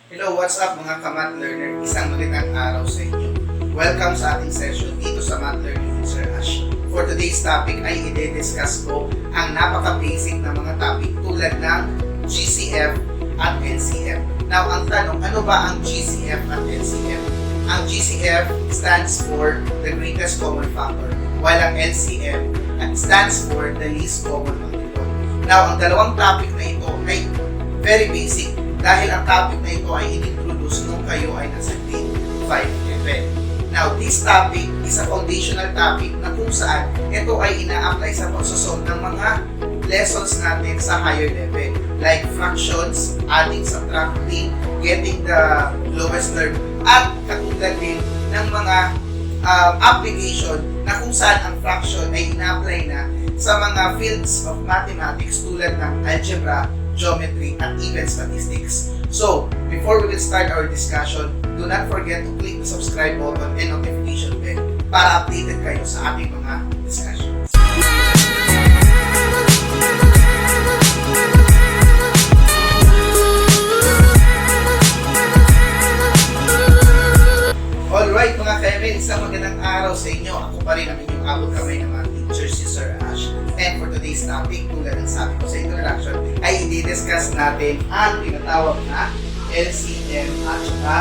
Hello, what's up mga ka-math learner? Isang magandang araw sa inyo. Welcome sa ating session dito sa Math Learning with Sir Ash. For today's topic ay i-discuss ko ang napaka-basic na mga topic tulad ng GCF at LCF. Now, ang tanong, ano ba ang GCF at LCF? Ang GCF stands for the greatest common factor, while ang LCF stands for the least common multiple. Now, ang dalawang topic na ito ay very basic dahil ang topic na ito ay in-introduce nung kayo ay nasa grade 5 level. Now, this topic is a foundational topic na kung saan ito ay ina-apply sa pagsusolve ng mga lessons natin sa higher level like fractions, adding, subtracting, getting the lowest term, at katulad din ng mga application na kung saan ang fraction ay ina-apply na sa mga fields of mathematics tulad ng algebra, geometry, and even statistics. So, before we will start our discussion, do not forget to click the subscribe button and notification bell para updated kayo sa ating mga discussions. Alright mga ka-ML, isang magandang araw sa inyo. Ako pa rin ang inyong abot kamay ng mga teacher, si Sir Ash. And for today's topic, tulad ng sabi ko sa introduction, ay i-discuss natin ang tinatawag na LCM at saka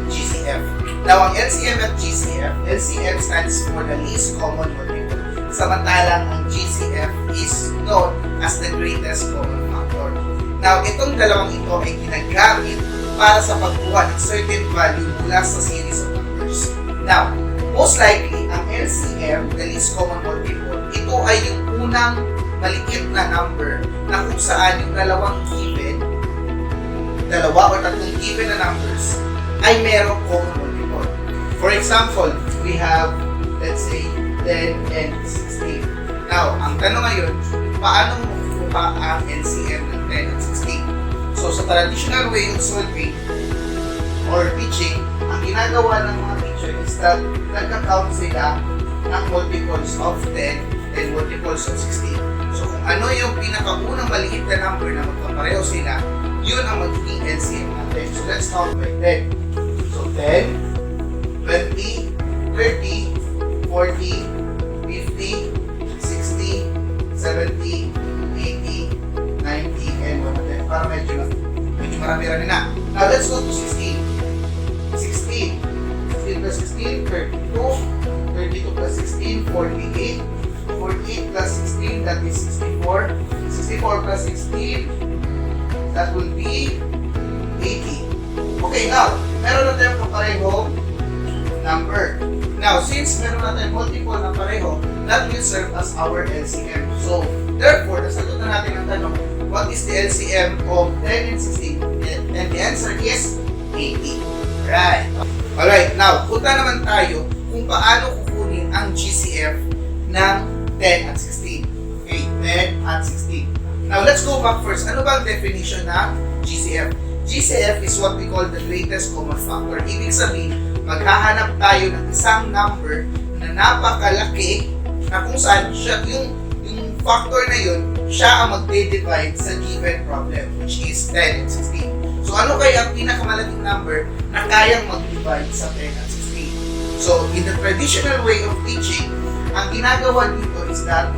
GCF. Now, ang LCM at GCF, LCM stands for the least common multiple. Samantalang ang GCF is known as the greatest common factor. Now, itong dalawang ito ay ginagamit para sa pagkuha ng certain value mula sa series of numbers. Now, most likely, ang LCM, the least common multiple, ito ay yung unang maliit na number na kung saan yung dalawa or tatlong given na numbers ay merong common multiple. For example, we have, let's say, 10 and 16. Now, ang tanong ngayon, paano mo kukuha ang LCM ng 10 and 16? So, sa traditional way of solving or teaching, ang ginagawa ng mga teacher is that nagka-count sila ng multiples of 10 and multiples of 16. So, kung ano yung pinakaunang maliit na number na magkapareho sila, yun ang magiging LCM natin. So, let's count by 10. So, 10, 20, 30, 40, 50, 60, 70, 80, 90, and 100. Para medyo marami-rami na. Now, let's go to 16. 16. 16 plus 16, 32. 32 plus 16, 48. 48 plus 16, that is 64. 64 plus 16, that will be 80. Okay, now, meron na tayong kaparehong number. Now, since meron na tayong multiple na pareho, that will serve as our LCM. So, therefore, nasagot na natin ang tanong, what is the LCM of 10 and 16? And the answer is 80. Right. Alright, now, punta naman tayo kung paano kukunin ang GCF ng 10 at 16. Okay, 10 at 16. Now, let's go back first. Ano ba ang definition ng GCF? GCF is what we call the greatest common factor. Ibig sabihin, maghahanap tayo ng isang number na napakalaki na kung saan siya, yung factor na yun, siya ang magde-divide sa given problem, which is 10 and 16. So, ano kaya ang pinakamalaking number na kayang mag-divide sa 10 at 16? So, in the traditional way of teaching, ang ginagawa dito is that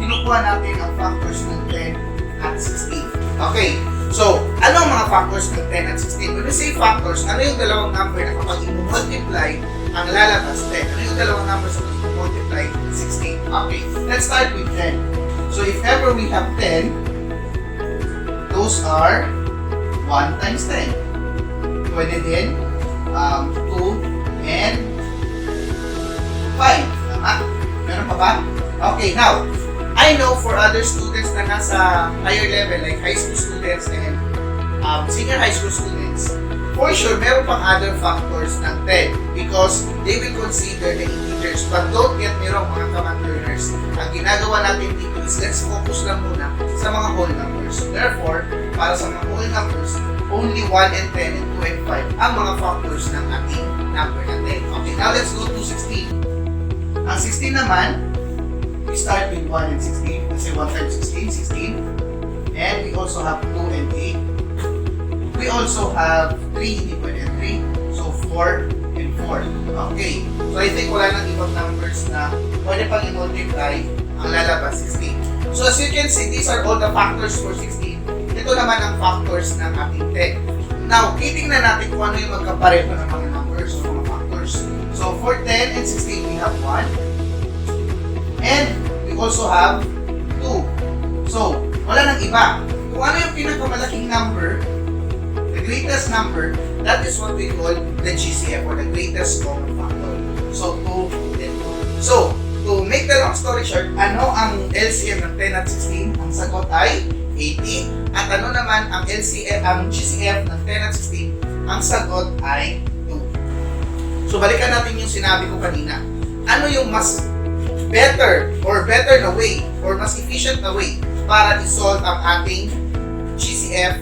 kinukuha natin ang factors ng 10 at 16. Okay, so, ano ang mga factors ng 10 at 16? When we say factors, ano yung dalawang number na kapag i-multiply ang lalabas 10? Ano yung dalawang number sa kapag i-multiply 16? Okay, let's start with 10. So, if ever we have 10, those are 1 times 10. Pwede din 2 and 5. Tama? Meron pa ba? Okay, now, I know for other students na nasa higher level, like high school students and senior high school students, for sure, meron pang other factors ng 10 because they will consider the integers. But don't get me wrong, mga ka-math learners. Ang ginagawa natin dito is let's focus lang muna sa mga whole numbers. So therefore, para sa mga whole numbers, only 1 and 10 and 2 and 5 ang mga factors ng ating number na 10. Okay, now let's go to 16. Ang 16 naman, we start with 1 and 16. Kasi 1 times 16, 16. And we also have 2 and 8. we also have 3, hindi pwede 3. So 4 and 4. Okay. So I think wala nang ibang numbers na pwede pang i-multiply, ang lalabas 16. So as you can see, these are all the factors for 16. Ito naman ang factors ng ating 10. Now, titingnan natin kung ano yung magkapareho ng mga numbers o mga factors. So for 10 and 16, we have 1. And we also have 2. So, wala nang iba. Kung ano yung pinakamalaking number, the greatest number, that is what we call the GCF or the greatest common factor. So, 2 and 2. So, to make the long story short, ano ang LCM ng 10 at 16? Ang sagot ay 80. At ano naman ang GCF ng 10 at 16? Ang sagot ay 2. So, balikan natin yung sinabi ko kanina. Ano yung mas better na way or mas efficient na way para i-solve ang ating GCF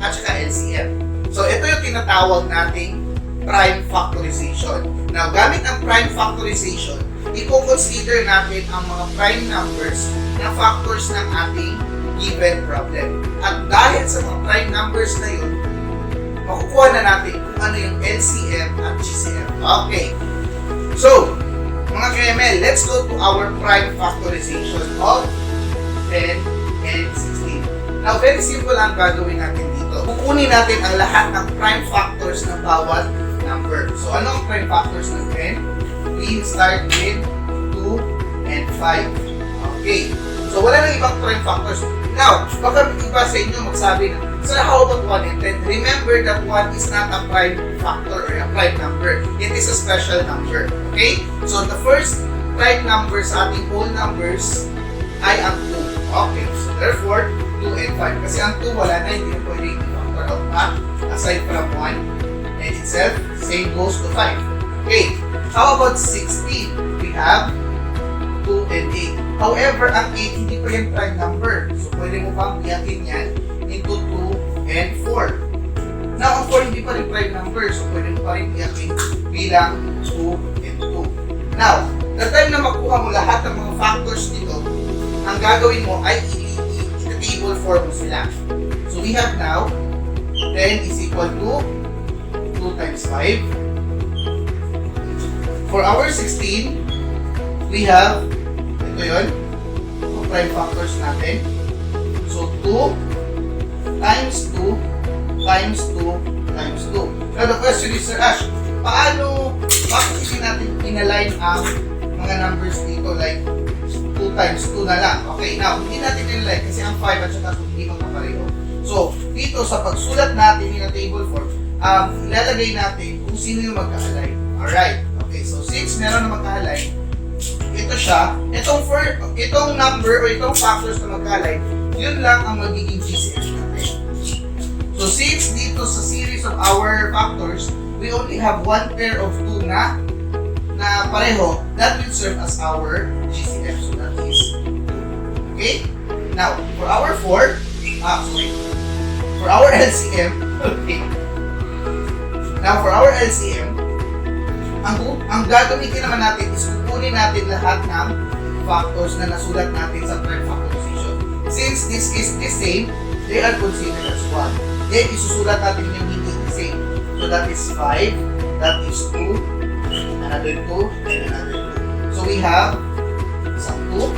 at saka LCM? So, ito yung tinatawag nating prime factorization. Now, gamit ang prime factorization, i-consider natin ang mga prime numbers na factors ng ating given problem. At dahil sa mga prime numbers na yun, makukuha na natin kung ano yung LCM at GCM. Okay. So, mga KML, let's go to our prime factorization of 10 and 16. Now, very simple ang gagawin natin dito. Kukunin natin ang lahat ng prime factors ng bawat number. So, ano ang prime factors ng 10? We start with 2 and 5. Okay. So, wala nang ibang prime factors. Now, baka iba sa inyo magsabi na, so how about 1 and 10? Remember that 1 is not a prime factor or a prime number. It is a special number. Okay? So, the first prime number sa ating whole numbers ay ang 2. Okay. So, therefore, 2 and 5. Kasi ang 2 wala na, hindi na pwede i-factor out pa aside from 1. And itself, same goes to 5. Okay. How about 16? We have 2 and 8. However, ang 8 hindi pa yan prime number. So, pwede mo pang biyakin yan into 2 and 4. Now, ang 4 hindi pa rin prime number. So, pwede mo pa rin biyakin bilang 2 and 2. Now, the time na makuha mo lahat ng mga factors nito, ang gagawin mo ay i-table form mo sila. So, we have now 10 is equal to 2 times 5. For our 16, we have ito yun, ang prime factors natin. So, 2 times 2 times 2 times 2. Now, the question is, Sir Ash, bakit hindi natin inalign ang mga numbers dito like 2 times 2 na lang? Okay, now, hindi natin inalign kasi ang 5 at saka 2 hindi magkapareho. So, dito sa pagsulat natin in a table form, ilalagay natin kung sino yung magka-align. Alright, okay, so since meron na magka-align, ito siya, itong number o itong factors na magka-align, yun lang ang magiging GCF natin. So since dito sa series of our factors, we only have one pair of 2 na pareho, that will serve as our GCF. So that is 2. Okay? Now, for our for our LCM, okay. Now, for our LCM, ang gagamitin naman natin is kukunin natin lahat ng factors na nasulat natin sa prime factorization. Since this is the same, they are considered as 1. Then, isusulat natin yung hindi the same. So, that is 5, that is 2, another 2, and another 2. So, we have isang 2,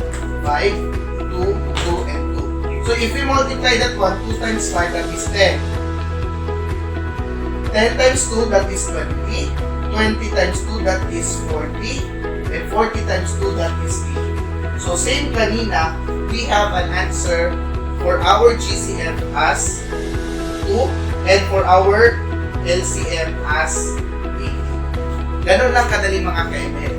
5, 2, 2, and 2. So, if we multiply that one, 2 times 5, that is 10. 10 times 2, that is 20. 20 times 2, that is 40. And 40 times 2, that is 80. So, same kanina, we have an answer for our GCF as 2 and for our LCM as 80. Ganun lang kadali mga KML.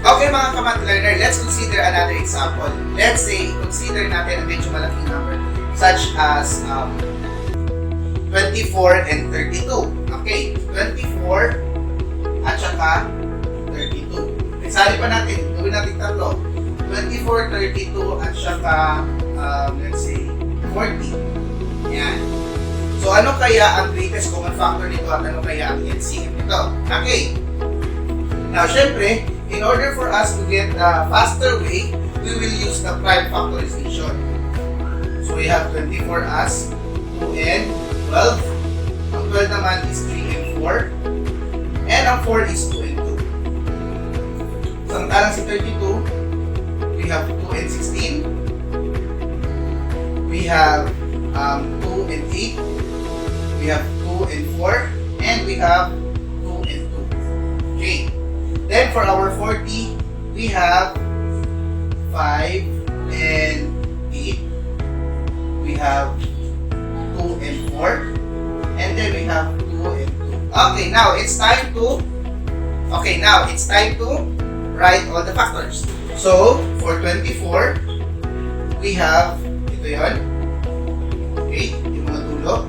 Okay mga kamat learner, let's consider another example. Let's say, consider natin a medyo malaking number such as 24 and 32. Okay, 24 at saka 32. Isali pa natin, gawin natin tatlo. 24, 32 at saka let's say 40. Yan. So ano kaya ang greatest common factor nito at ano kaya ang LCM nito? Okay. Now syempre, in order for us to get the faster way, we will use the prime factorization. So we have 24 as 2 and 12. 12 naman is 3 and 4. And ang 4 is 2 and 2. Samantalang si 32, we have 2 and 16. We have 2 and 8. We have 2 and 4. And we have 2 and 2. Okay. Then for our 40, we have 5 and 8. We have 2 and 4. And then we have 2 and 2. Okay, now it's time to write all the factors. So, for 24, we have, ito yun. Okay, yung mga dulo.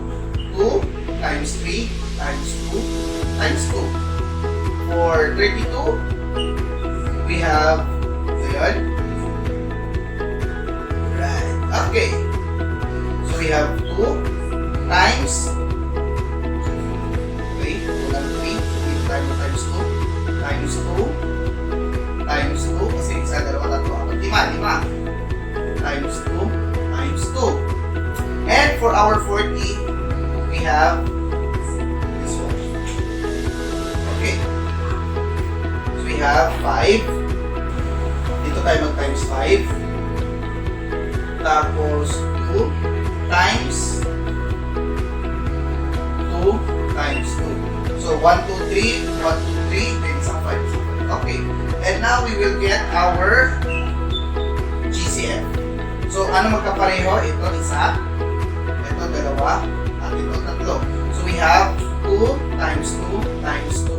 2 times 3 times 2 times 2. For 32, we have, ito yun. Right, okay. So, we have 2 times, okay, 2 lang 3, times 2, times 2, times 2, kasi isa, dalawa, tatlo, 5, times 2, times 2. And for our 40, we have this one. Okay. So we have 5. Dito tayo mag-times 5. Tapos 2 times 2 times 2. So 1, 2, 3, 1, 2, 3, then isang 5. Okay. And now we will get our GCF. So ano magkapareho? Ito isa, ito dalawa, at ito tatlo. So we have 2 times 2 times 2.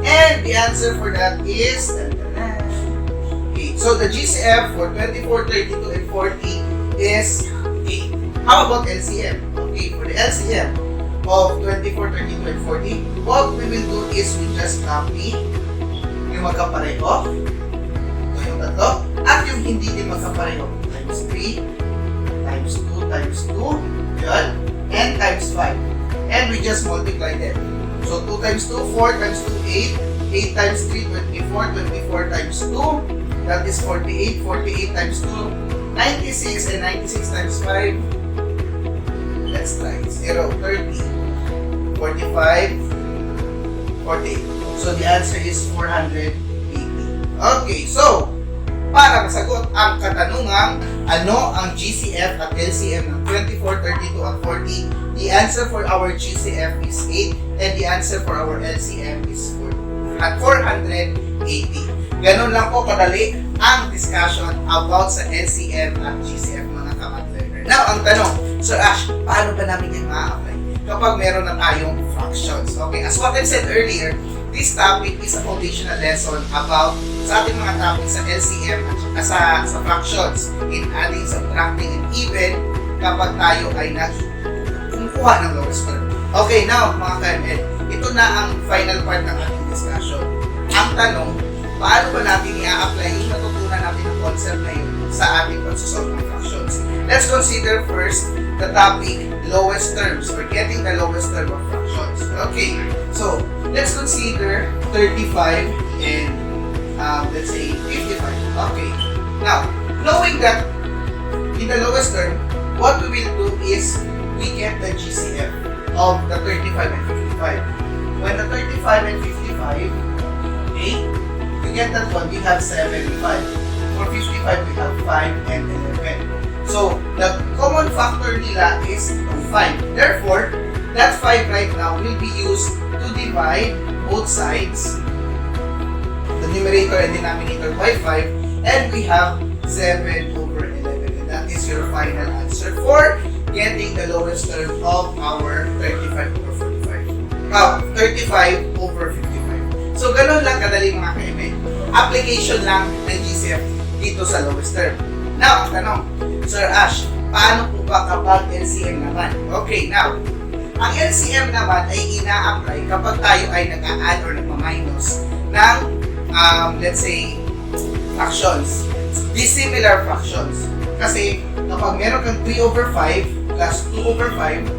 And the answer for that is 8. So the GCF for 24, 32, and 40 is 8. How about LCM? Okay, for the LCM of 24, 32, and 40, what we will do is we just copy yung magkapareho, ito yung tatlo, at yung hindi din magkapareho, times 3, times 2, times 2, yun, and times 5. And we just multiply them. So 2 times 2, 4 times 2, 8, 8 times 3, 24, 24 times 2, that is 48, 48 times 2, 96, and 96 times 5, let's try, 0, 30, 45, 48. So the answer is 480. Okay, so para masagot ang katanungang ano ang GCF at LCM ng 24, 32, at 40, the answer for our GCF is 8 and the answer for our LCM is 480. Ganun lang po kadali ang discussion about sa LCM at GCF mga ka-math learner. Now, ang tanong, Sir Ash, paano ba namin yan ma-apply kapag meron na tayong fractions? Okay, as what I said earlier, this topic is a foundational lesson about sa ating mga topic sa LCM at sa fractions in adding, subtracting, and even kapag tayo ay kumukuha ng lowest term. Okay, now mga ka-ML, ito na ang final part ng ating discussion. Ang tanong, paano ba natin i-apply yung natutunan natin ng concept na yun sa ating pagsusolve ng fractions? Let's consider first the topic lowest terms or getting the lowest term of fractions. Okay, so let's consider 35 and let's say 55. Okay, now knowing that in the lowest term, what we will do is we get the GCF of the 35 and 55. When the 35 and 55, okay, we get that one, we have 7 and 5. For 55, we have 5 and 11. So, the common factor nila is 5. Therefore, that 5 right now will be used to divide both sides, the numerator and denominator, by 5, and we have 7 over 11. And that is your final answer for getting the lowest term of our 35 over 45. 35 over 55. So, ganun lang kadali mga ka-ML. Application lang ng GCF dito sa lowest term. Now, ang tanong, Sir Ash, paano po ba kapag LCM naman? Okay, now, ang LCM naman ay ina-apply kapag tayo ay nag-a-add or nagma-minus ng, let's say, fractions. Dissimilar fractions. Kasi, kapag meron kang 3 over 5 plus 2 over 5,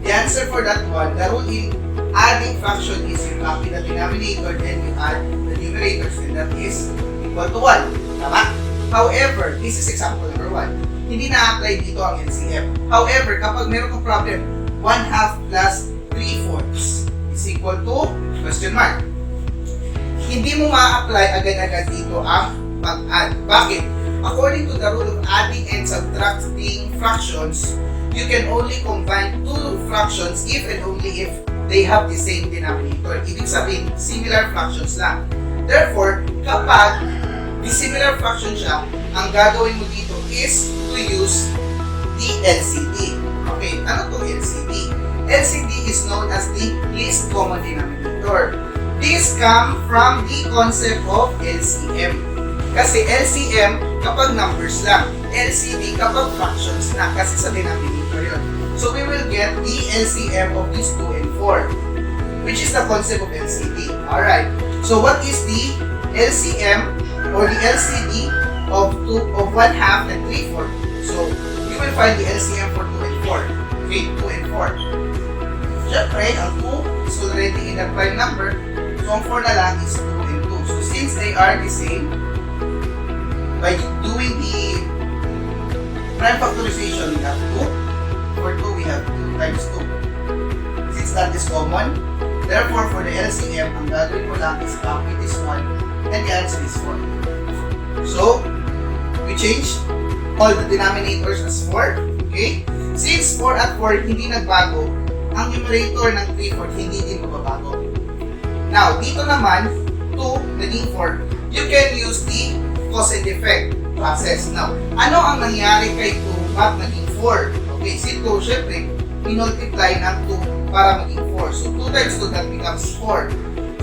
the answer for that one, the rule in adding fraction is you copy the denominator, then you add the numerators, and that is equal to 1. Tama? However, this is example number 1. Hindi na-apply dito ang LCM. However, kapag meron kang problem, 1/2 plus 3/4. equal to question mark. Hindi mo ma-apply agad-agad dito ang pag-add. Bakit? According to the rule of adding and subtracting fractions, you can only combine two fractions if and only if they have the same denominator. Ibig sabihin, similar fractions lang. Therefore, kapag dissimilar fraction siya, ang gagawin mo dito is to use the LCD. Okay, ano to LCD? LCD is known as the least common denominator. This comes from the concept of LCM. Kasi LCM kapag numbers lang, LCD kapag fractions na, kasi sa denominator yun. So we will get the LCM of these 2 and 4, which is the concept of LCD. Alright, so what is the LCM or the LCD of 1 half and 3/4? So you will find the LCM for 2 and 4. Okay, 2 and 4. Siyempre, ang 2 is already in the prime number. So, ang 4 na lang is 2 and 2. So, since they are the same, by doing the prime factorization, we have 2. For 2, we have 2 times 2. Since that is common, therefore, for the LCM, ang gagawin mo lang is copy this one, and the answer is 4. So, we change all the denominators as 4. Okay? Since 4 at 4 hindi nagbago, ang numerator ng 3/4 hindi din magbabago. Now, dito naman, 2 naging 4, you can use the cause and effect process. Now, ano ang nangyari kay 2 at naging 4? Okay, si 2, syempre, minultiply ng 2 para maging 4. So, 2 times 2, that becomes 4.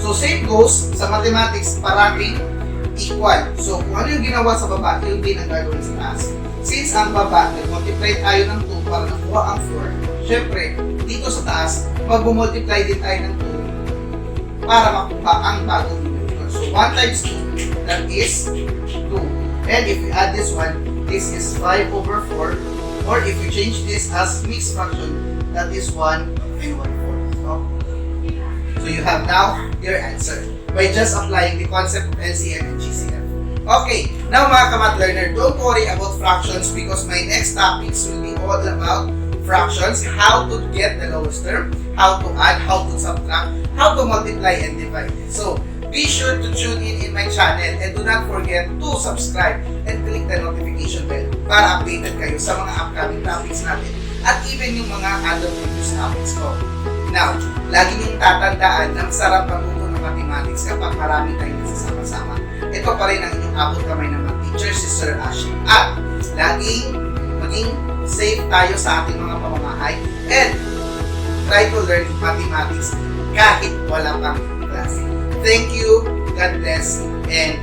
So, same goes sa mathematics, parating equal. So, kung ano yung ginawa sa baba, yun din ang gagawin sa taas. Since ang baba, nag-multiply tayo ng 2 para nakuha ang 4, syempre, dito sa taas, mag-multiply din tayo ng 2 para makuha ang bagong numerator. So, 1 times 2, that is 2. And if we add this one, this is 5/4. Or if you change this as mixed fraction, that is 1 and 1/4. So you have now your answer by just applying the concept of LCM and GCM. Okay, now mga ka-math learner, don't worry about fractions because my next topics will be all about fractions, how to get the lowest term, how to add, how to subtract, how to multiply and divide. So, be sure to tune in my channel and do not forget to subscribe and click the notification bell para updated kayo sa mga upcoming topics natin at even yung mga other previous topics ko. Now, lagi niyong tatandaan na masarap matuto ng mathematics kapag marami tayong nasasama-sama. Ito pa rin ang inyong abot kamay ng mga teacher, si Sir Ashik. At laging maging safe tayo sa ating mga pamamahay and try to learn mathematics kahit wala pang klase. Thank you, God bless, and